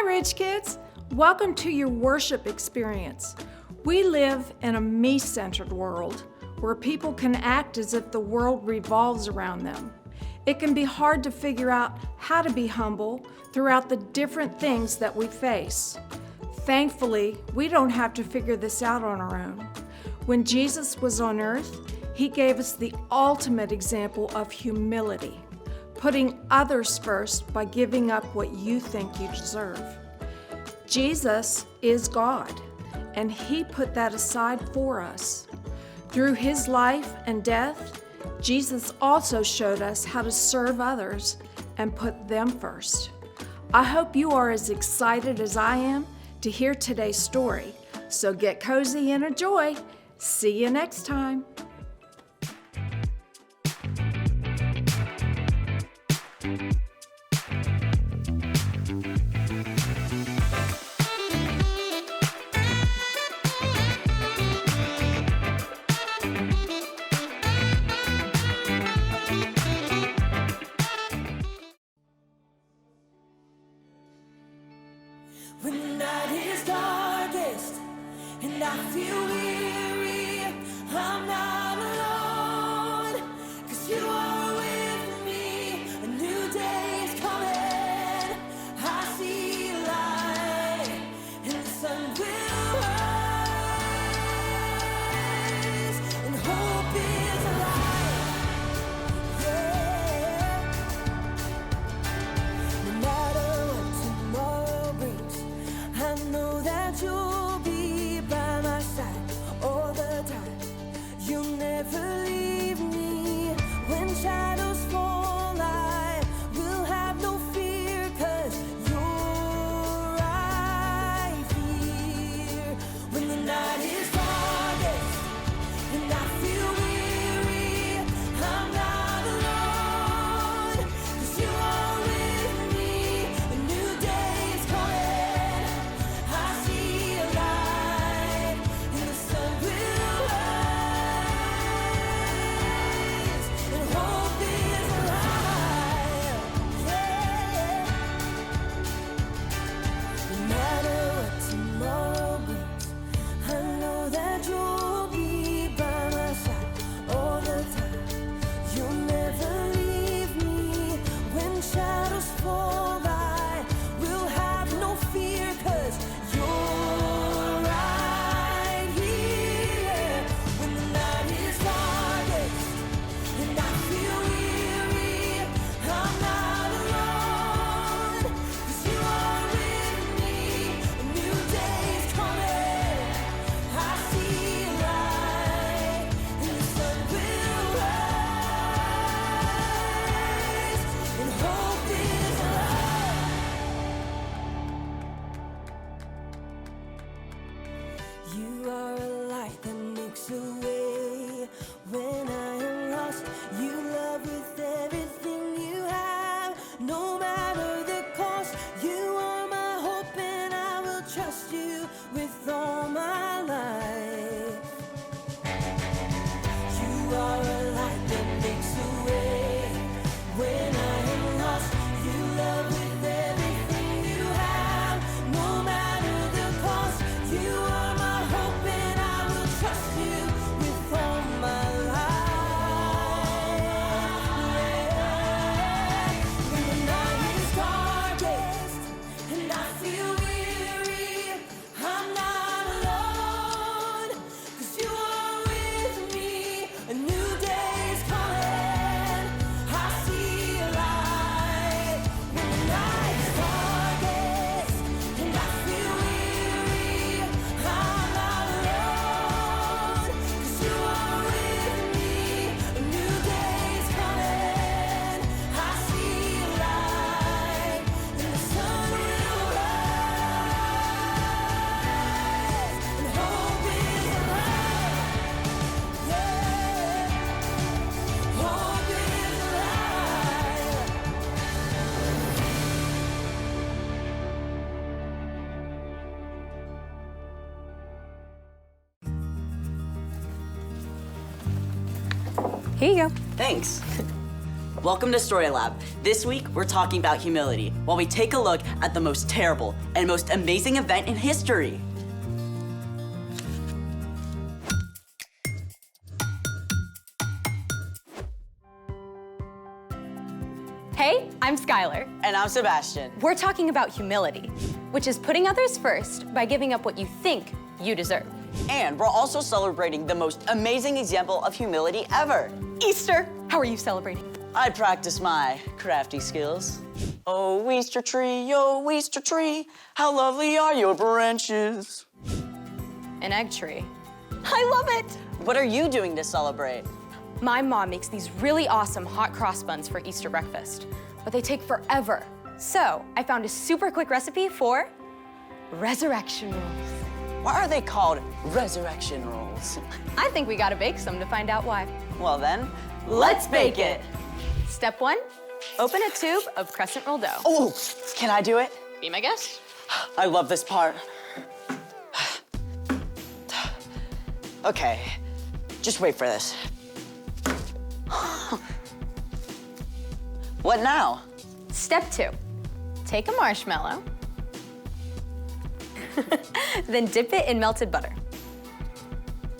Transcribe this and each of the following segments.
Ridge Kids. Welcome to your worship experience. We live in a me-centered world where people can act as if the world revolves around them. It can be hard to figure out how to be humble throughout the different things that we face. Thankfully, we don't have to figure this out on our own. When Jesus was on earth, he gave us the ultimate example of humility, putting others first by giving up what you think you deserve. Jesus is God, and he put that aside for us. Through his life and death, Jesus also showed us how to serve others and put them first. I hope you are as excited as I am to hear today's story. So get cozy and enjoy. See you next time. When the night is darkest and I feel weary, I'm not alone, 'cause you are with me. A new day is coming, I see light, and the sun will rise, and hope is alive, yeah. No matter what tomorrow brings, I know that you'll be by my side all the time. You'll never leave me. When shadows fall, I will have no fear, 'cause you're right here. When the night is darkest and I feel weary, I'm not alone, 'cause you are with me. A new day is coming, I see a light, and the sun will rise, and hope is alive, yeah. No matter what tomorrow brings, I know that you'll be by my side all the time. You'll never leave me. When shadows fall, I will have no fear, 'cause you're right here. When the night is darkest and I feel weary, I'm not alone, 'cause you are with me. A new day is coming, I see light, and the sun will rise, and hope is alive. You are a light that makes a way when I am lost. You love with everything you have, no matter the cost. You are my hope, and I will trust you with all my life. You are a light that makes a way when I am lost. You love with everything you have, no matter the cost. You are my hope, and I will trust you with all my life, yeah. When the night is darkest and I feel weary, I'm not alone, 'cause you are with me. A new day is coming, I see a light. When the night is darkest and I feel weary, I'm not alone, 'cause you are with me. A new day is coming, I see a light, and the sun will rise, and hope is alive, yeah. Hope is alive. Here you go. Thanks. Welcome to Story Lab. This week, we're talking about humility while we take a look at the most terrible and most amazing event in history. Hey, I'm Skylar. And I'm Sebastian. We're talking about humility, which is putting others first by giving up what you think you deserve. And we're also celebrating the most amazing example of humility ever. Easter! How are you celebrating? I practice my crafty skills. Oh, Easter tree, how lovely are your branches. An egg tree. I love it! What are you doing to celebrate? My mom makes these really awesome hot cross buns for Easter breakfast, but they take forever. So I found a super quick recipe for resurrection rolls. Why are they called resurrection rolls? I think we gotta bake some to find out why. Well then, let's bake it. Step 1, open a tube of crescent roll dough. Oh, can I do it? Be my guest. I love this part. Okay, just wait for this. What now? Step 2, take a marshmallow, then dip it in melted butter.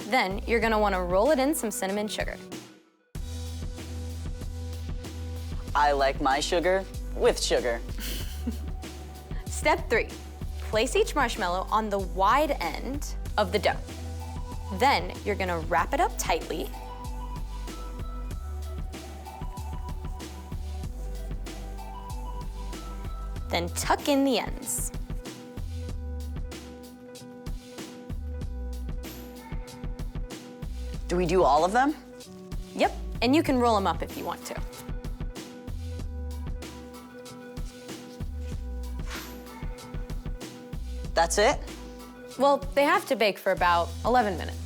Then you're gonna wanna roll it in some cinnamon sugar. I like my sugar with sugar. Step 3, place each marshmallow on the wide end of the dough. Then you're gonna wrap it up tightly. Then tuck in the ends. Do we do all of them? Yep, and you can roll them up if you want to. That's it? Well, they have to bake for about 11 minutes.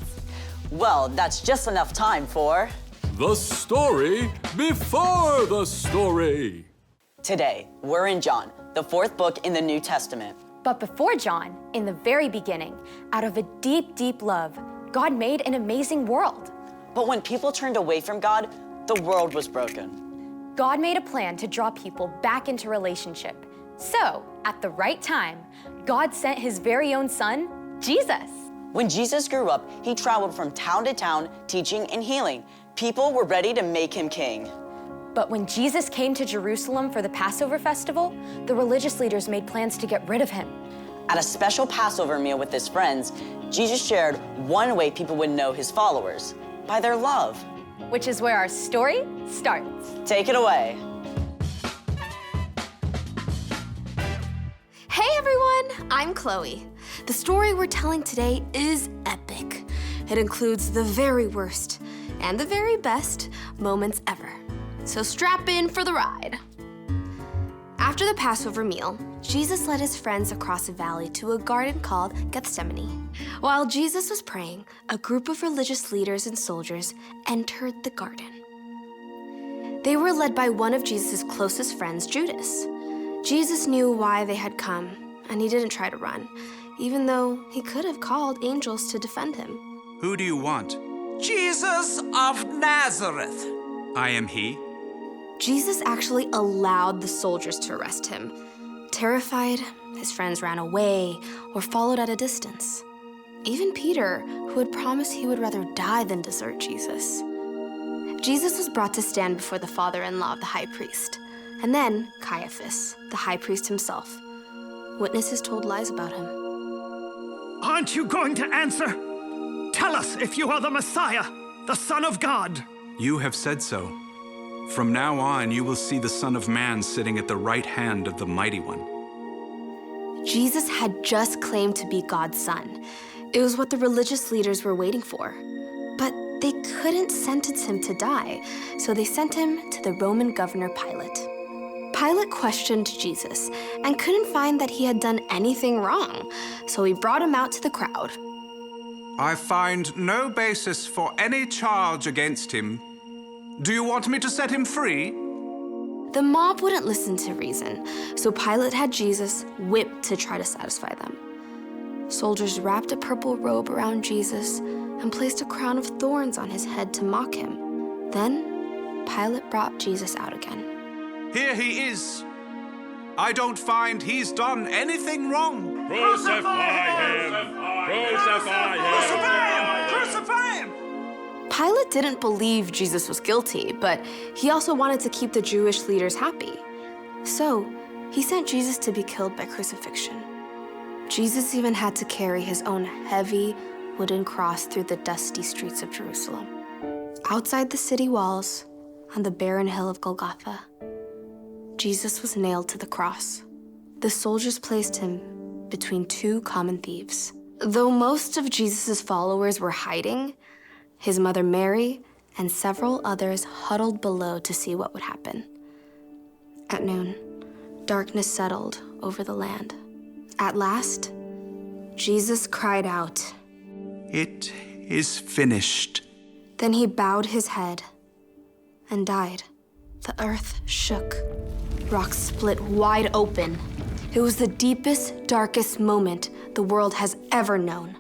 Well, that's just enough time for... The story before the story. Today, we're in John, the 4th book in the New Testament. But before John, in the very beginning, out of a deep, deep love, God made an amazing world. But when people turned away from God, the world was broken. God made a plan to draw people back into relationship. So, at the right time, God sent his very own son, Jesus. When Jesus grew up, he traveled from town to town, teaching and healing. People were ready to make him king. But when Jesus came to Jerusalem for the Passover festival, the religious leaders made plans to get rid of him. At a special Passover meal with his friends, Jesus shared one way people would know his followers, by their love. Which is where our story starts. Take it away. Hey everyone, I'm Chloe. The story we're telling today is epic. It includes the very worst and the very best moments ever. So strap in for the ride. After the Passover meal, Jesus led his friends across a valley to a garden called Gethsemane. While Jesus was praying, a group of religious leaders and soldiers entered the garden. They were led by one of Jesus' closest friends, Judas. Jesus knew why they had come, and he didn't try to run, even though he could have called angels to defend him. Who do you want? Jesus of Nazareth. I am he. Jesus actually allowed the soldiers to arrest him. Terrified, his friends ran away or followed at a distance. Even Peter, who had promised he would rather die than desert Jesus. Jesus was brought to stand before the father-in-law of the high priest, and then Caiaphas, the high priest himself. Witnesses told lies about him. Aren't you going to answer? Tell us if you are the Messiah, the Son of God. You have said so. From now on, you will see the Son of Man sitting at the right hand of the Mighty One. Jesus had just claimed to be God's son. It was what the religious leaders were waiting for. But they couldn't sentence him to die, so they sent him to the Roman governor Pilate. Pilate questioned Jesus and couldn't find that he had done anything wrong, so he brought him out to the crowd. I find no basis for any charge against him. Do you want me to set him free? The mob wouldn't listen to reason, so Pilate had Jesus whipped to try to satisfy them. Soldiers wrapped a purple robe around Jesus and placed a crown of thorns on his head to mock him. Then Pilate brought Jesus out again. Here he is. I don't find he's done anything wrong. Crucify him! Crucify him! Crucify him! Pilate didn't believe Jesus was guilty, but he also wanted to keep the Jewish leaders happy. So he sent Jesus to be killed by crucifixion. Jesus even had to carry his own heavy wooden cross through the dusty streets of Jerusalem. Outside the city walls, on the barren hill of Golgotha, Jesus was nailed to the cross. The soldiers placed him between two common thieves. Though most of Jesus' followers were hiding, his mother Mary and several others huddled below to see what would happen. At noon, darkness settled over the land. At last, Jesus cried out. It is finished. Then he bowed his head and died. The earth shook. Rocks split wide open. It was the deepest, darkest moment the world has ever known.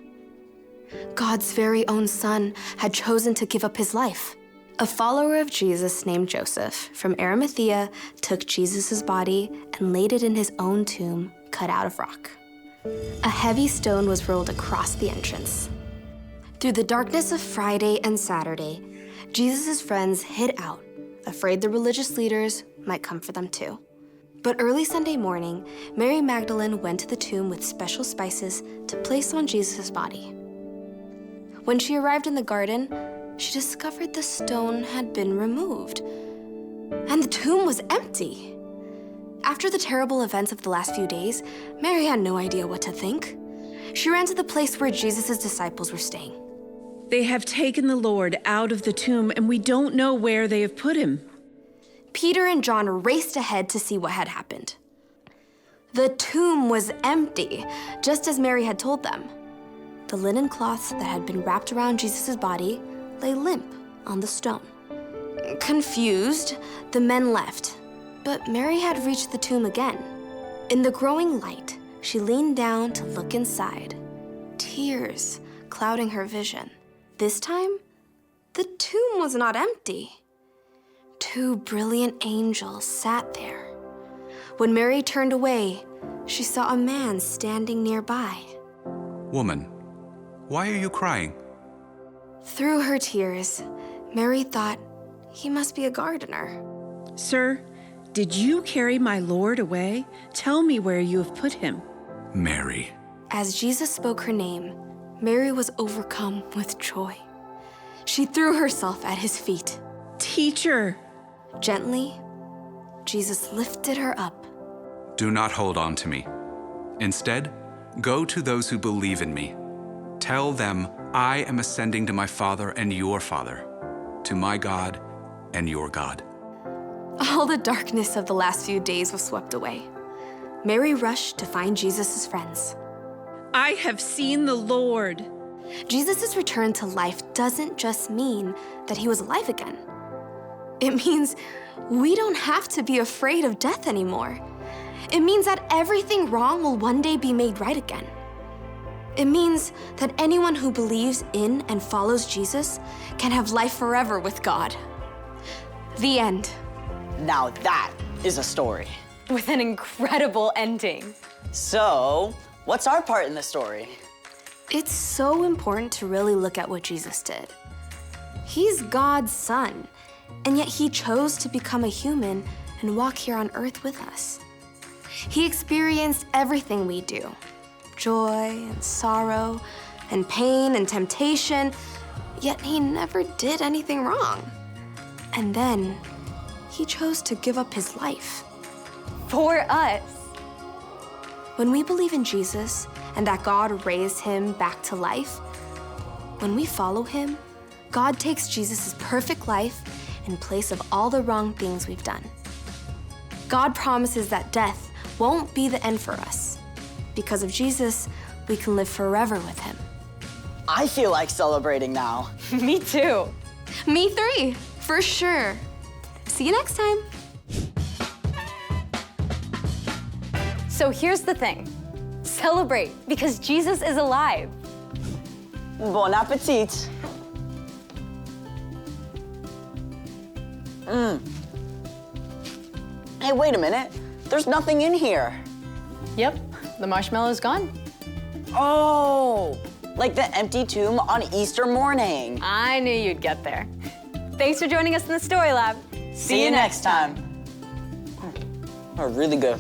God's very own son had chosen to give up his life. A follower of Jesus named Joseph from Arimathea took Jesus' body and laid it in his own tomb cut out of rock. A heavy stone was rolled across the entrance. Through the darkness of Friday and Saturday, Jesus' friends hid out, afraid the religious leaders might come for them too. But early Sunday morning, Mary Magdalene went to the tomb with special spices to place on Jesus' body. When she arrived in the garden, she discovered the stone had been removed, and the tomb was empty. After the terrible events of the last few days, Mary had no idea what to think. She ran to the place where Jesus' disciples were staying. They have taken the Lord out of the tomb, and we don't know where they have put him. Peter and John raced ahead to see what had happened. The tomb was empty, just as Mary had told them. The linen cloths that had been wrapped around Jesus' body lay limp on the stone. Confused, the men left, but Mary had reached the tomb again. In the growing light, she leaned down to look inside, tears clouding her vision. This time, the tomb was not empty. Two brilliant angels sat there. When Mary turned away, she saw a man standing nearby. Woman, why are you crying? Through her tears, Mary thought he must be a gardener. Sir, did you carry my Lord away? Tell me where you have put him. Mary. As Jesus spoke her name, Mary was overcome with joy. She threw herself at his feet. Teacher! Gently, Jesus lifted her up. Do not hold on to me. Instead, go to those who believe in me. Tell them I am ascending to my Father and your Father, to my God and your God. All the darkness of the last few days was swept away. Mary rushed to find Jesus' friends. I have seen the Lord. Jesus' return to life doesn't just mean that he was alive again. It means we don't have to be afraid of death anymore. It means that everything wrong will one day be made right again. It means that anyone who believes in and follows Jesus can have life forever with God. The end. Now that is a story. With an incredible ending. So, what's our part in the story? It's so important to really look at what Jesus did. He's God's son, and yet he chose to become a human and walk here on earth with us. He experienced everything we do, joy and sorrow and pain and temptation, yet he never did anything wrong. And then he chose to give up his life. For us. When we believe in Jesus and that God raised him back to life, when we follow him, God takes Jesus' perfect life in place of all the wrong things we've done. God promises that death won't be the end for us. Because of Jesus, we can live forever with him. I feel like celebrating now. Me too. Me three, for sure. See you next time. So here's the thing. Celebrate, because Jesus is alive. Bon appetit. Hey, wait a minute. There's nothing in here. Yep, the marshmallow's gone. Oh, like the empty tomb on Easter morning. I knew you'd get there. Thanks for joining us in the Story Lab. See you next time. Are really good.